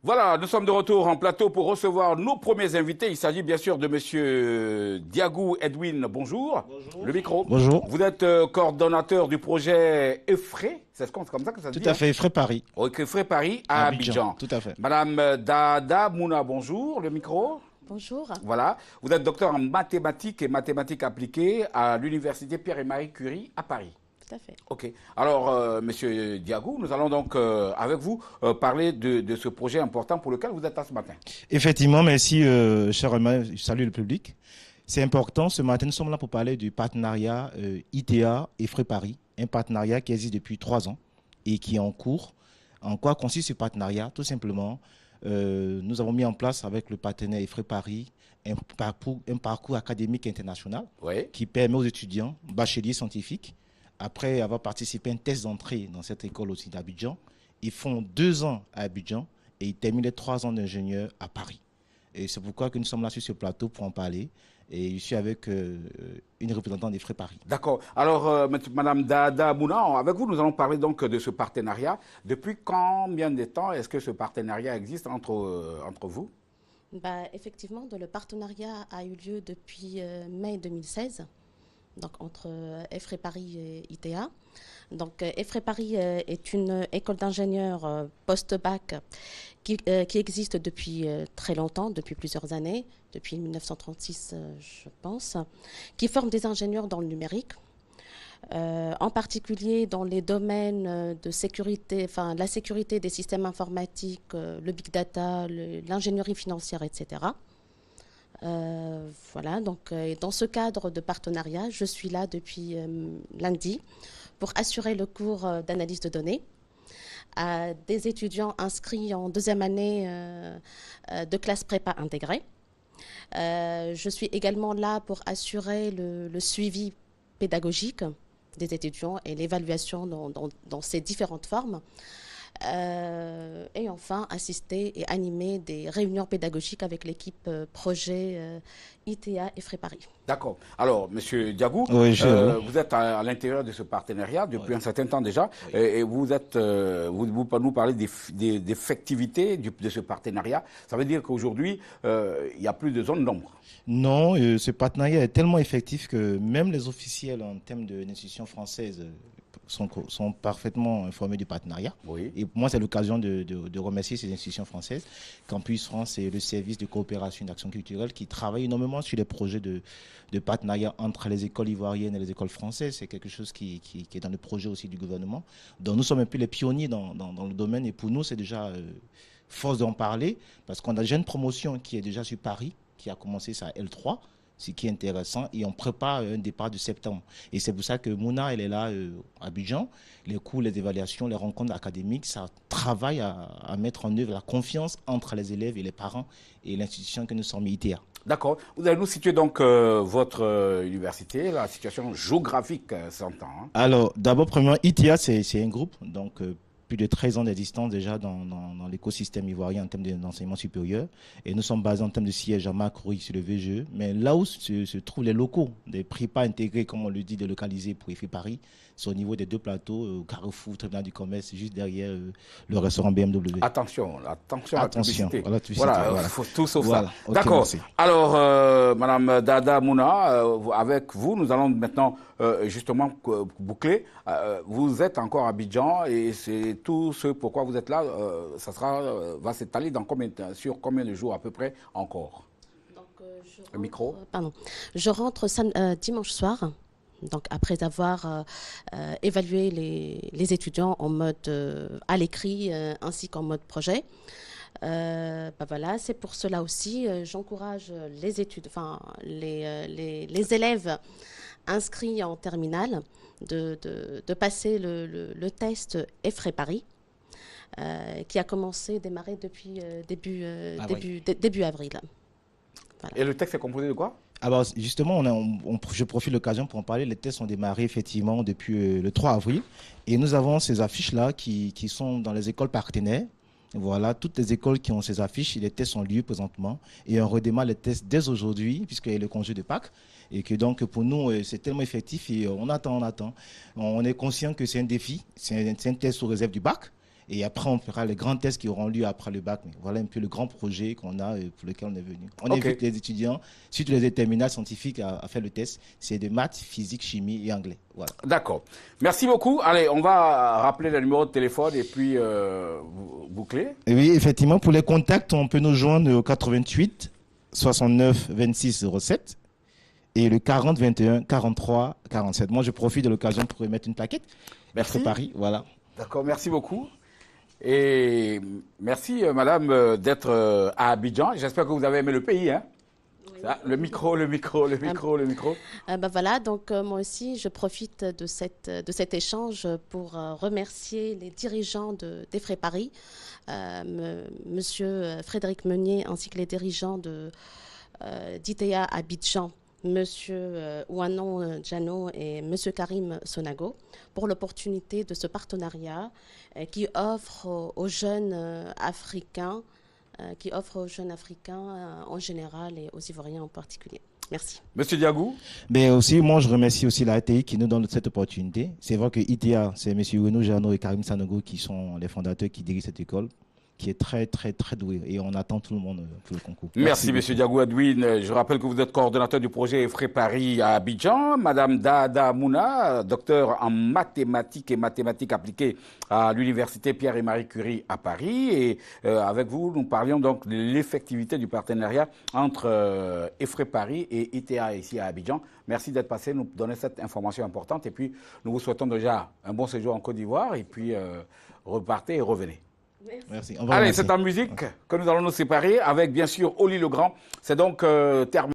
Voilà, nous sommes de retour en plateau pour recevoir nos premiers invités. Il s'agit bien sûr de Monsieur Diagou Edwin. Bonjour. Bonjour. Le micro. Bonjour. Vous êtes coordonnateur du projet EFRE. C'est comme ça que ça se Tout dit, à hein? fait, Frais Paris. Ok, EFRE Paris à À Abidjan. Tout à fait. Madame Dada Mouna, bonjour. Le micro. Bonjour. Voilà. Vous êtes docteur en mathématiques et mathématiques appliquées à l'université Pierre et Marie Curie à Paris. Tout à fait. Ok. Alors, Monsieur Diagou, nous allons donc, avec vous, parler de ce projet important pour lequel vous êtes là ce matin. Effectivement, merci, cher Romain. Je salue le public. C'est important. Ce matin, nous sommes là pour parler du partenariat ITA et Frais Paris, un partenariat qui existe depuis 3 ans et qui est en cours. En quoi consiste ce partenariat? Tout simplement, nous avons mis en place avec le partenaire Frais Paris un parcours académique international qui permet aux étudiants, bacheliers scientifiques, après avoir participé à un test d'entrée dans cette école aussi d'Abidjan, ils font 2 ans à Abidjan et ils terminent les 3 ans d'ingénieur à Paris. Et c'est pourquoi que nous sommes là sur ce plateau pour en parler. Et je suis avec une représentante des Frais Paris. D'accord. Alors, Madame Dada Mouna, avec vous, nous allons parler donc de ce partenariat. Depuis combien de temps est-ce que ce partenariat existe entre vous? Effectivement, le partenariat a eu lieu depuis mai 2016. Donc, entre EFRE Paris et ITA. Donc, EFRE Paris est une école d'ingénieurs post-bac qui existe depuis très longtemps, depuis plusieurs années, depuis 1936, je pense, qui forme des ingénieurs dans le numérique, en particulier dans les domaines de sécurité, enfin, la sécurité des systèmes informatiques, le big data, l'ingénierie financière, etc. Voilà, donc dans ce cadre de partenariat, je suis là depuis lundi pour assurer le cours d'analyse de données à des étudiants inscrits en 2e année de classe prépa intégrée. Je suis également là pour assurer le suivi pédagogique des étudiants et l'évaluation dans ces différentes formes. Et enfin assister et animer des réunions pédagogiques avec l'équipe projet ITA et Frais Paris. D'accord. Alors, Monsieur Diagou, Oui, vous êtes à l'intérieur de ce partenariat depuis un certain temps déjà, et vous nous parlez d'effectivité de ce partenariat. Ça veut dire qu'aujourd'hui, il n'y a plus de zone d'ombre. Non, ce partenariat est tellement effectif que même les officiels en termes d'institutions françaises sont parfaitement informés du partenariat. Oui. Et pour moi, c'est l'occasion de remercier ces institutions françaises. Campus France et le service de coopération et d'action culturelle qui travaillent énormément sur les projets de partenariat entre les écoles ivoiriennes et les écoles françaises. C'est quelque chose qui est dans le projet aussi du gouvernement. Donc nous sommes un peu les pionniers dans le domaine et pour nous, c'est déjà force d'en parler parce qu'on a déjà une promotion qui est déjà sur Paris, qui a commencé sa L3. Ce qui est intéressant, et on prépare un départ de septembre. Et c'est pour ça que Mouna, elle est là à Abidjan. Les cours, les évaluations, les rencontres académiques, ça travaille à mettre en œuvre la confiance entre les élèves et les parents et l'institution que nous sommes ITA. D'accord. Vous allez nous situer donc votre université, la situation géographique s'entend. Hein. Alors, d'abord, premièrement, ITA, c'est un groupe, donc plus de 13 ans d'existence déjà dans l'écosystème ivoirien en termes d'enseignement supérieur. Et nous sommes basés en termes de siège à Macroy sur le VGE. Mais là où se trouvent les locaux des prépas intégrés, comme on le dit, délocalisés pour EFRE Paris, c'est au niveau des 2 plateaux, Carrefour, Tribunal du Commerce, juste derrière le restaurant BMW. Attention à la publicité. Voilà. Faut tout sauf voilà. ça. Okay, d'accord. Merci. Alors, Madame Dada Mouna, avec vous, nous allons maintenant justement boucler. Vous êtes encore à Abidjan et c'est tout ce pourquoi vous êtes là. Va s'étaler sur combien de jours à peu près encore? Donc, le micro. Je rentre dimanche soir. Donc, après avoir évalué les étudiants en mode à l'écrit ainsi qu'en mode projet, voilà, c'est pour cela aussi, j'encourage les élèves inscrits en terminale de passer le test EFRE Paris, qui a démarré depuis début avril. Voilà. Et le texte est composé de quoi? Alors justement, je profite de l'occasion pour en parler. Les tests ont démarré effectivement depuis le 3 avril. Et nous avons ces affiches-là qui sont dans les écoles partenaires. Voilà, toutes les écoles qui ont ces affiches, les tests ont lieu présentement. Et on redémarre les tests dès aujourd'hui, puisqu'il y a le congé de Pâques. Et que donc, pour nous, c'est tellement effectif et on attend. On est conscient que c'est un défi. C'est un test sous réserve du bac. Et après, on fera les grands tests qui auront lieu après le bac. Mais voilà un peu le grand projet qu'on a pour lequel on est venu. On invite les étudiants, surtout les terminales scientifiques, à faire le test. C'est de maths, physique, chimie et anglais. Voilà. D'accord. Merci beaucoup. Allez, on va rappeler le numéro de téléphone et puis boucler. Oui, effectivement, pour les contacts, on peut nous joindre au 88 69 26 07 et le 40 21 43 47. Moi, je profite de l'occasion pour remettre une plaquette. Merci. Paris, voilà. D'accord, merci beaucoup. Et merci, madame, d'être à Abidjan. J'espère que vous avez aimé le pays, hein? Oui. Ça, le micro. Voilà, donc moi aussi, je profite de cet échange pour remercier les dirigeants d'EFRE Paris, monsieur Frédéric Meunier, ainsi que les dirigeants d'ITEA Abidjan, monsieur Ouanon Djano et monsieur Karim Sonago, pour l'opportunité de ce partenariat qui offre aux jeunes Africains, en général et aux Ivoiriens en particulier. Merci. Monsieur Diagou. Mais aussi, moi, je remercie aussi la ATI qui nous donne cette opportunité. C'est vrai que ITEA, c'est M. Ouanon Djano et Karim Sonago qui sont les fondateurs qui dirigent cette école, qui est très, très, très doué. Et on attend tout le monde pour le concours. Merci M. Diagou Edwin. Je rappelle que vous êtes coordonnateur du projet EFRE Paris à Abidjan. Madame Dada Mouna, docteur en mathématiques et mathématiques appliquées à l'université Pierre et Marie Curie à Paris. Et avec vous, nous parlions donc de l'effectivité du partenariat entre EFRE Paris et ITEA ici à Abidjan. Merci d'être passé, nous donner cette information importante. Et puis, nous vous souhaitons déjà un bon séjour en Côte d'Ivoire. Et puis, repartez et revenez. Merci. Allez, c'est en musique que nous allons nous séparer avec bien sûr Oli Legrand. C'est donc terminé.